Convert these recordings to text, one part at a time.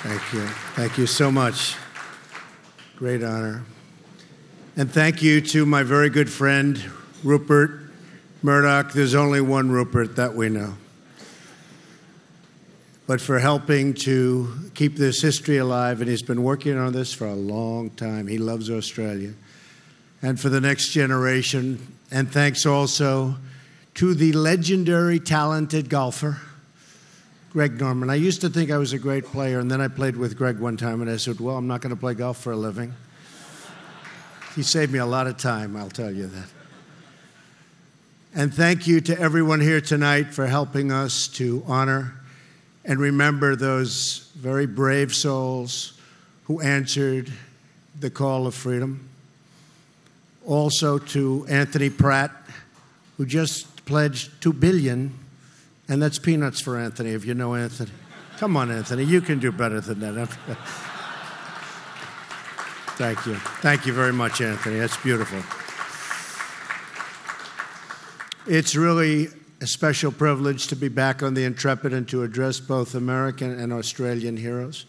Thank you. Thank you so much. Great honor. And thank you to my very good friend, Rupert Murdoch. There's only one Rupert that we know. But for helping to keep this history alive, and he's been working on this for a long time. He loves Australia. And for the next generation. And thanks also to the legendary, talented golfer, Greg Norman. I used to think I was a great player, and then I played with Greg one time, and I said, well, I'm not going to play golf for a living. He saved me a lot of time, I'll tell you that. And thank you to everyone here tonight for helping us to honor and remember those very brave souls who answered the call of freedom. Also to Anthony Pratt, who just pledged $2 billion. And that's peanuts for Anthony, if you know Anthony. Come on, Anthony, you can do better than that. Thank you. Thank you very much, Anthony. That's beautiful. It's really a special privilege to be back on the Intrepid and to address both American and Australian heroes.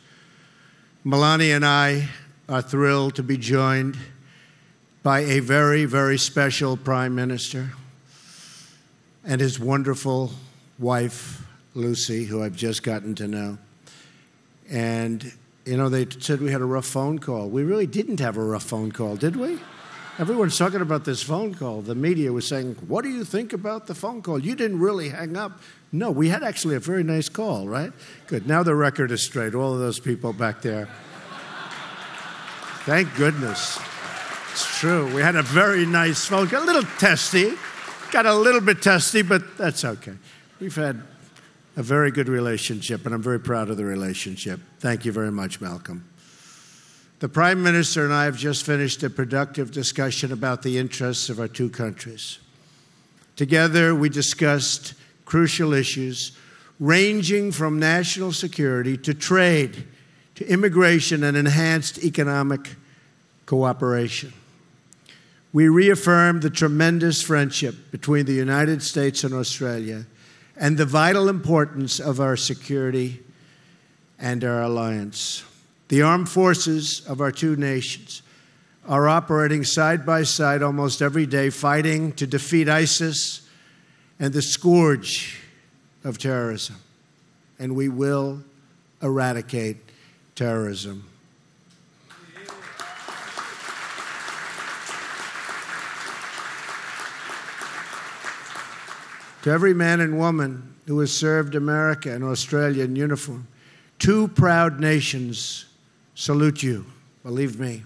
Melania and I are thrilled to be joined by a very, very special Prime Minister and his wonderful wife, Lucy, who I've just gotten to know. And, you know, they said we had a rough phone call. We really didn't have a rough phone call, did we? Everyone's talking about this phone call. The media was saying, what do you think about the phone call? You didn't really hang up. No, we had actually a very nice call, right? Good. Now the record is straight. All of those people back there. Thank goodness. It's true. We had a very nice phone call. A little testy. Got a little bit testy, but that's okay. We've had a very good relationship, and I'm very proud of the relationship. Thank you very much, Malcolm. The Prime Minister and I have just finished a productive discussion about the interests of our two countries. Together, we discussed crucial issues ranging from national security to trade, to immigration and enhanced economic cooperation. We reaffirmed the tremendous friendship between the United States and Australia and the vital importance of our security and our alliance. The armed forces of our two nations are operating side by side almost every day, fighting to defeat ISIS and the scourge of terrorism. And we will eradicate terrorism. To every man and woman who has served America and Australia in uniform, two proud nations salute you, believe me.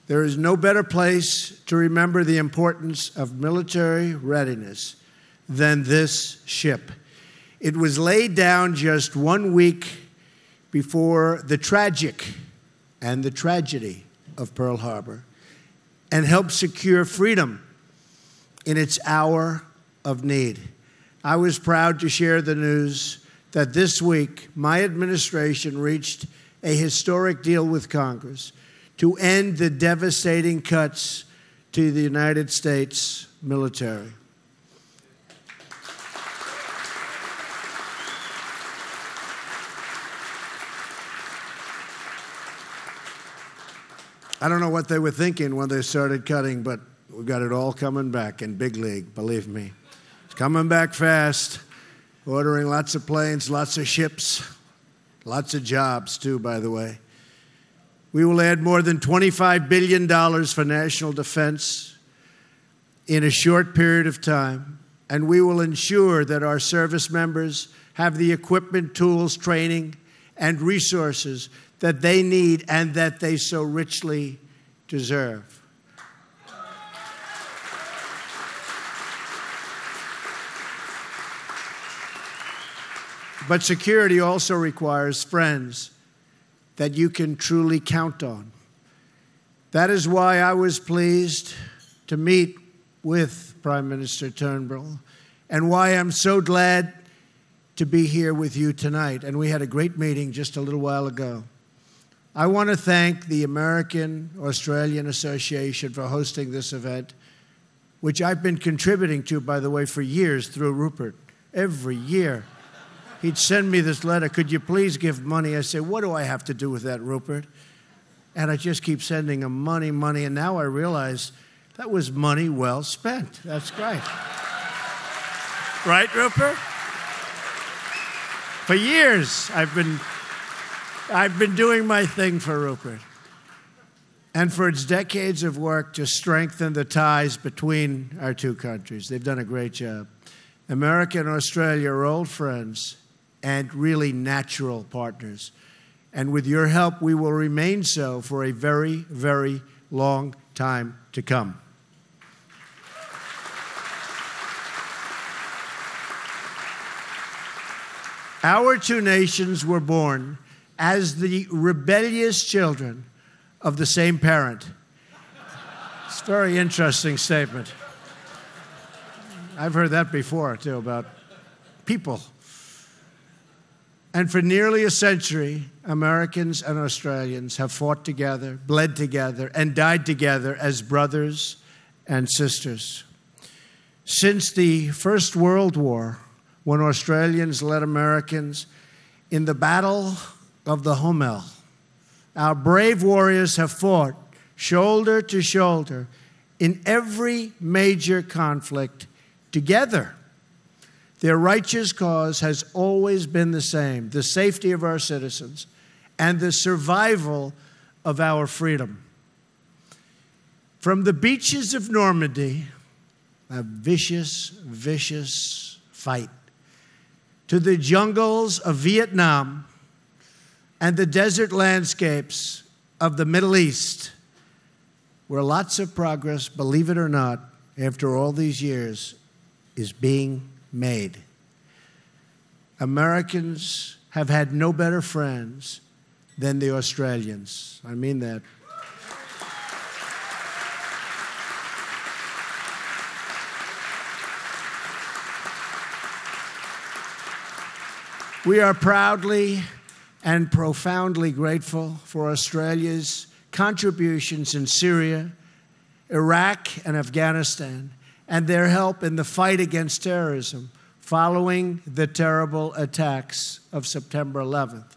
There is no better place to remember the importance of military readiness than this ship. It was laid down just 1 week before the tragic and the tragedy of Pearl Harbor and helped secure freedom in its hour of need. I was proud to share the news that this week my administration reached a historic deal with Congress to end the devastating cuts to the United States military. I don't know what they were thinking when they started cutting, but we've got it all coming back in big league, believe me. It's coming back fast, ordering lots of planes, lots of ships, lots of jobs too, by the way. We will add more than $25 billion for national defense in a short period of time, and we will ensure that our service members have the equipment, tools, training, and resources that they need and that they so richly deserve. But security also requires friends that you can truly count on. That is why I was pleased to meet with Prime Minister Turnbull and why I'm so glad to be here with you tonight. And we had a great meeting just a little while ago. I want to thank the American-Australian Association for hosting this event, which I've been contributing to, by the way, for years through Rupert, every year. he'd send me this letter, could you please give money? I say, what do I have to do with that, Rupert? And I just keep sending him money, money, and now I realize that was money well spent. That's great. Right, Rupert? For years, I've been doing my thing for Rupert. And for its decades of work to strengthen the ties between our two countries. They've done a great job. America and Australia are old friends and really natural partners. And with your help, we will remain so for a very, very long time to come. Our two nations were born as the rebellious children of the same parent. It's a very interesting statement. I've heard that before, too, about people. And for nearly a century, Americans and Australians have fought together, bled together, and died together as brothers and sisters. Since the First World War, when Australians led Americans in the Battle of the Homel, our brave warriors have fought shoulder to shoulder in every major conflict together. Their righteous cause has always been the same: the safety of our citizens and the survival of our freedom. From the beaches of Normandy, a vicious, vicious fight, to the jungles of Vietnam and the desert landscapes of the Middle East, where lots of progress, believe it or not, after all these years, is being made. Americans have had no better friends than the Australians. I mean that. We are proudly and profoundly grateful for Australia's contributions in Syria, Iraq, and Afghanistan, and their help in the fight against terrorism following the terrible attacks of September 11th.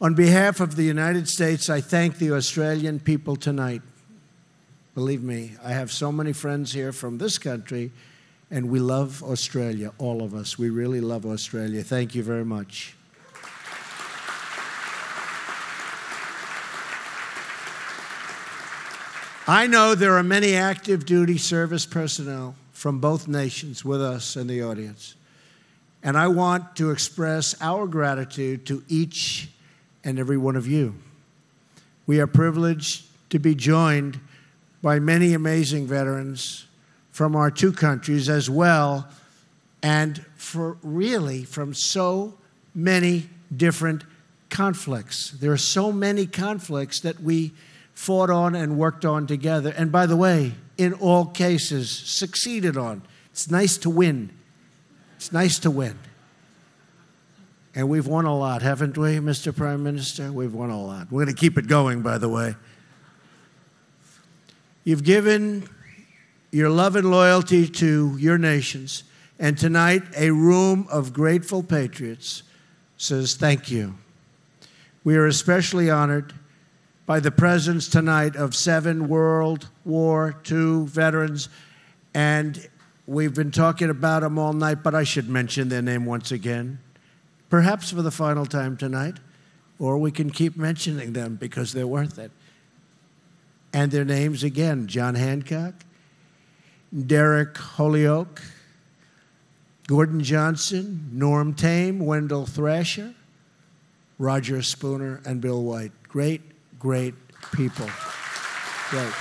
On behalf of the United States, I thank the Australian people tonight. Believe me, I have so many friends here from this country, and we love Australia, all of us. We really love Australia. Thank you very much. I know there are many active duty service personnel from both nations with us in the audience, and I want to express our gratitude to each and every one of you. We are privileged to be joined by many amazing veterans from our two countries as well, and from so many different conflicts. There are so many conflicts that we fought on and worked on together. And by the way, in all cases, succeeded on. It's nice to win. It's nice to win. And we've won a lot, haven't we, Mr. Prime Minister? We've won a lot. We're going to keep it going, by the way. You've given your love and loyalty to your nations, and tonight a room of grateful patriots says thank you. We are especially honored by the presence tonight of 7 World War II veterans, and we've been talking about them all night, but I should mention their name once again, perhaps for the final time tonight, or we can keep mentioning them because they're worth it. And their names again: John Hancock, Derek Holyoke, Gordon Johnson, Norm Tame, Wendell Thrasher, Roger Spooner, and Bill White. Great, great people. Great.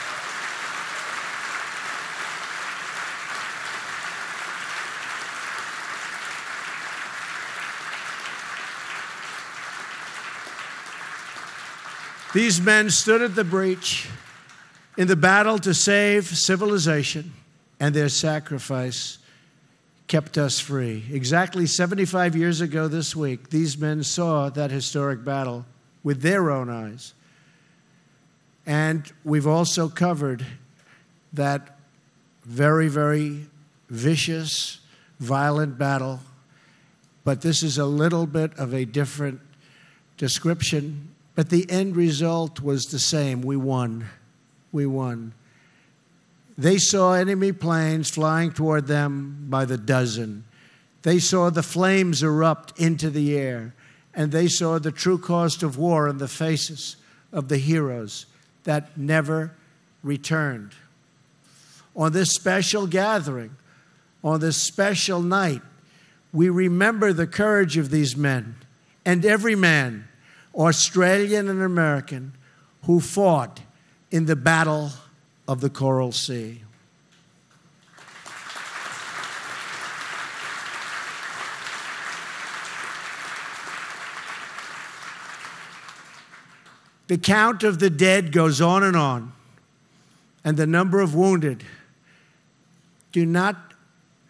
These men stood at the breach in the battle to save civilization, and their sacrifice kept us free. Exactly 75 years ago this week, these men saw that historic battle with their own eyes. And we've also covered that very, very vicious, violent battle but this is a little bit of a different description. But the end result was the same. We won. We won. They saw enemy planes flying toward them by the dozen. They saw the flames erupt into the air, and they saw the true cost of war in the faces of the heroes that never returned. On this special gathering, on this special night, we remember the courage of these men and every man, Australian and American, who fought in the Battle of the Coral Sea. The count of the dead goes on, and the number of wounded do not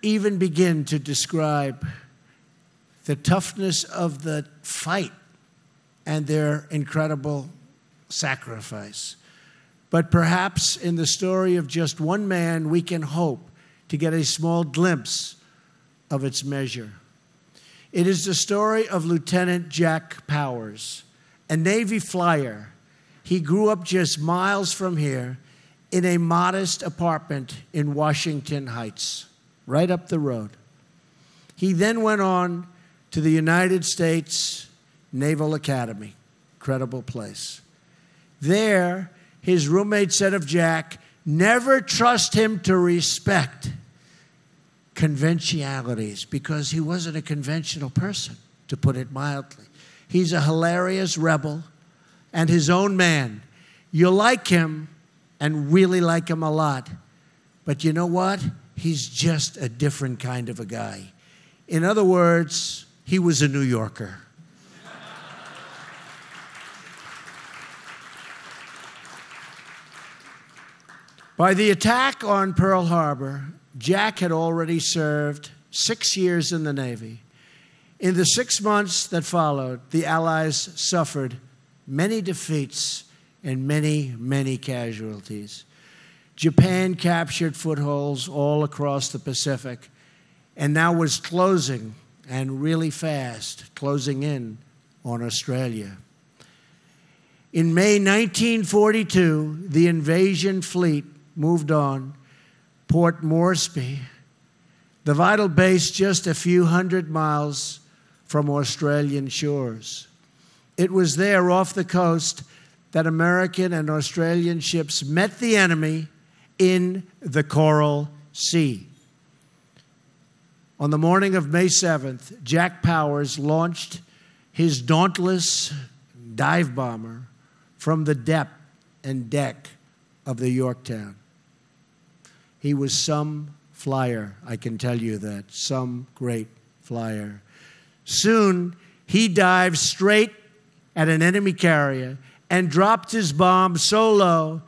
even begin to describe the toughness of the fight and their incredible sacrifice. But perhaps in the story of just one man, we can hope to get a small glimpse of its measure. It is the story of Lieutenant Jack Powers, a Navy flyer. He grew up just miles from here in a modest apartment in Washington Heights, right up the road. He then went on to the United States Naval Academy, incredible place. There, his roommate said of Jack, never trust him to respect conventionalities, because he wasn't a conventional person, to put it mildly. He's a hilarious rebel and his own man. You like him and really like him a lot, but you know what? He's just a different kind of a guy. In other words, he was a New Yorker. By the attack on Pearl Harbor, Jack had already served 6 years in the Navy. In the 6 months that followed, the Allies suffered many defeats and many, many casualties. Japan captured footholds all across the Pacific and now was closing, and really fast, closing in on Australia. In May 1942, the invasion fleet moved on. Port Moresby, the vital base just a few hundred miles from Australian shores. It was there off the coast that American and Australian ships met the enemy in the Coral Sea. On the morning of May 7th, Jack Powers launched his dauntless dive bomber from the depth and deck of the Yorktown. He was some flyer, I can tell you that, some great flyer. Soon, he dived straight at an enemy carrier and dropped his bomb so low,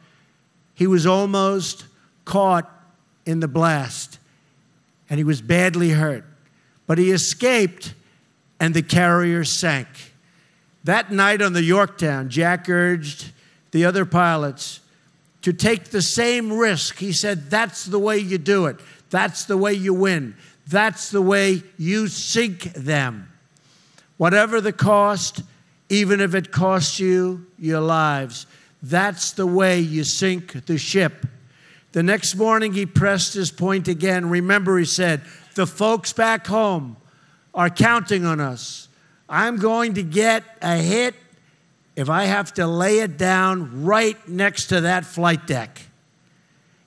he was almost caught in the blast, and he was badly hurt. But he escaped, and the carrier sank. That night on the Yorktown, Jack urged the other pilots to take the same risk. He said, that's the way you do it. That's the way you win. That's the way you sink them. Whatever the cost, even if it costs you your lives, that's the way you sink the ship. The next morning, he pressed his point again. Remember, he said, the folks back home are counting on us. I'm going to get a hit if I have to lay it down right next to that flight deck.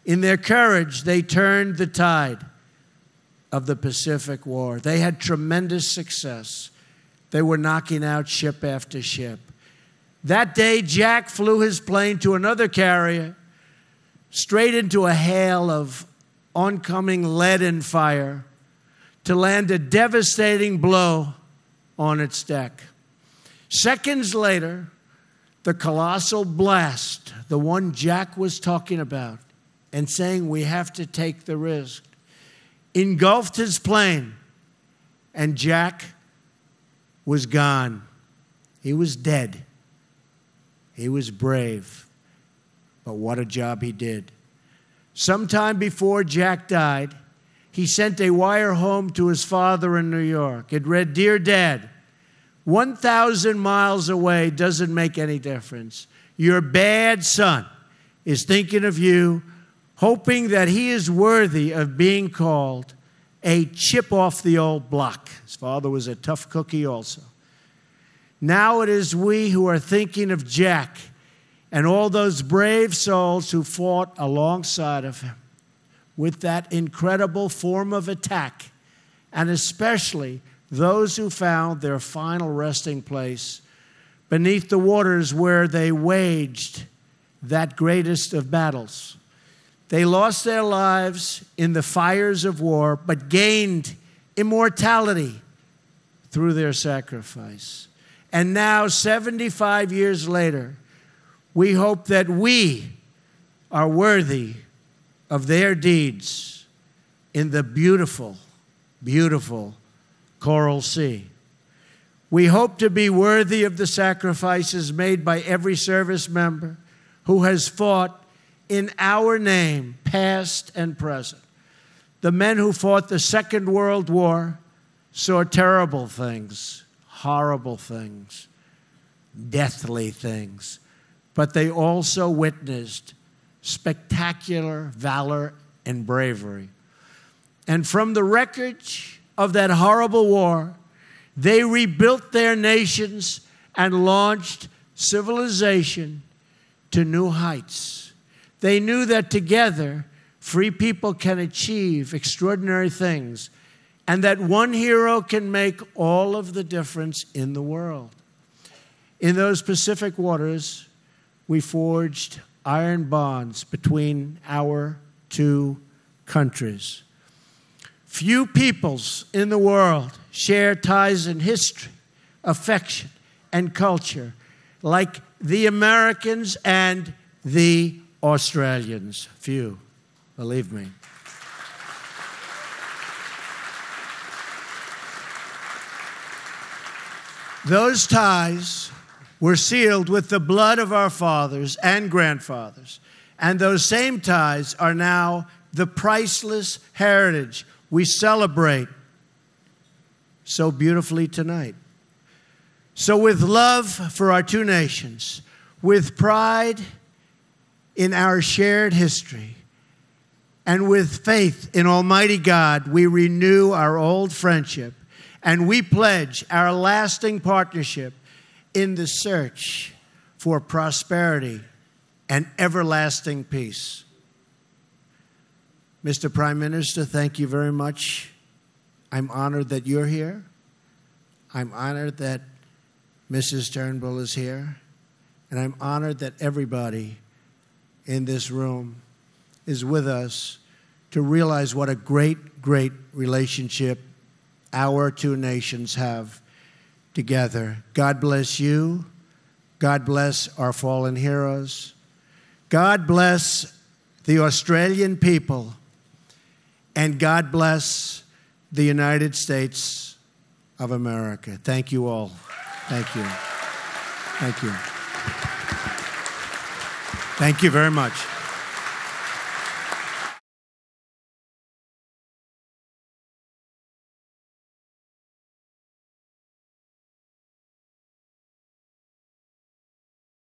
In their courage, they turned the tide of the Pacific War. They had tremendous success. They were knocking out ship after ship. That day, Jack flew his plane to another carrier, straight into a hail of oncoming lead and fire, to land a devastating blow on its deck. Seconds later, the colossal blast, the one Jack was talking about and saying we have to take the risk, engulfed his plane, and Jack was gone. He was dead. He was brave, but what a job he did. Sometime before Jack died, he sent a wire home to his father in New York. It read, "Dear Dad, 1,000 miles away doesn't make any difference. Your bad son is thinking of you, hoping that he is worthy of being called a chip off the old block." His father was a tough cookie also. "Now it is we who are thinking of Jack and all those brave souls who fought alongside of him with that incredible form of attack, and especially those who found their final resting place beneath the waters where they waged that greatest of battles. They lost their lives in the fires of war, but gained immortality through their sacrifice. And now, 75 years later, we hope that we are worthy of their deeds in the beautiful, beautiful Coral Sea. We hope to be worthy of the sacrifices made by every service member who has fought in our name, past and present. The men who fought the Second World War saw terrible things, horrible things, deathly things, but they also witnessed spectacular valor and bravery. And from the wreckage of that horrible war, they rebuilt their nations and launched civilization to new heights. They knew that together, free people can achieve extraordinary things, and that one hero can make all of the difference in the world. In those Pacific waters, we forged iron bonds between our two countries. Few peoples in the world share ties in history, affection, and culture like the Americans and the Australians. Few, believe me. Those ties were sealed with the blood of our fathers and grandfathers, and those same ties are now the priceless heritage we celebrate so beautifully tonight. So with love for our two nations, with pride in our shared history, and with faith in Almighty God, we renew our old friendship, and we pledge our lasting partnership in the search for prosperity and everlasting peace. Mr. Prime Minister, thank you very much. I'm honored that you're here. I'm honored that Mrs. Turnbull is here. And I'm honored that everybody in this room is with us to realize what a great, great relationship our two nations have together. God bless you. God bless our fallen heroes. God bless the Australian people. And God bless the United States of America. Thank you all. Thank you. Thank you. Thank you very much.